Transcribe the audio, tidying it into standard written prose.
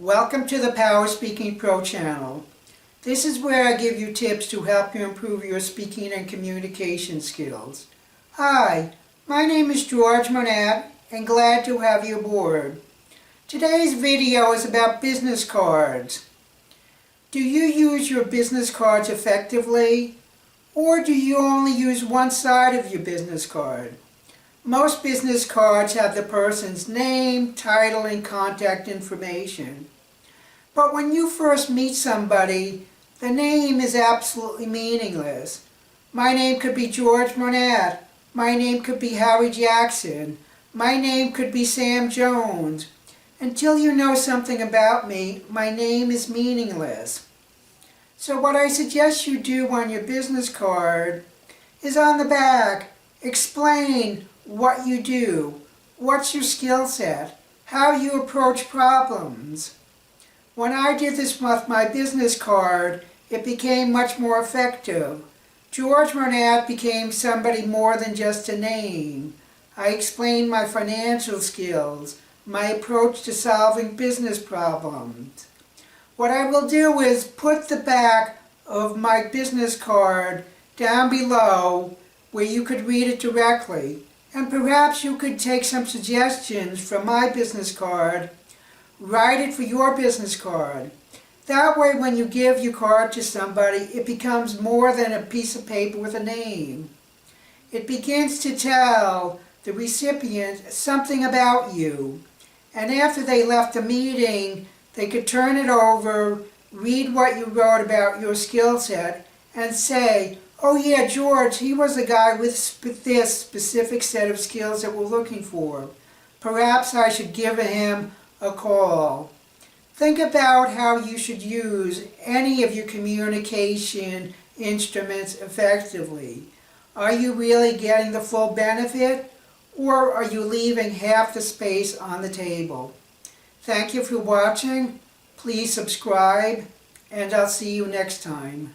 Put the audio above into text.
Welcome to the PowerSpeakingPro channel. This is where I give you tips to help you improve your speaking and communication skills. Hi, my name is George Monat and glad to have you aboard. Today's video is about business cards. Do you use your business cards effectively? Or do you only use one side of your business card? Most business cards have the person's name, title, and contact information. But when you first meet somebody, the name is absolutely meaningless. My name could be George Monat. My name could be Harry Jackson. My name could be Sam Jones. Until you know something about me, my name is meaningless. So what I suggest you do on your business card is on the back, explain what you do, what's your skill set, how you approach problems. When I did this with my business card, it became much more effective. George Monat became somebody more than just a name. I explained my financial skills, my approach to solving business problems. What I will do is put the back of my business card down below where you could read it directly. And perhaps you could take some suggestions from my business card, write it for your business card. That way when you give your card to somebody, it becomes more than a piece of paper with a name. It begins to tell the recipient something about you. And after they left the meeting, they could turn it over, read what you wrote about your skill set, and say, oh yeah, George, he was a guy with this specific set of skills that we're looking for. Perhaps I should give him a call. Think about how you should use any of your communication instruments effectively. Are you really getting the full benefit, or are you leaving half the space on the table? Thank you for watching. Please subscribe, and I'll see you next time.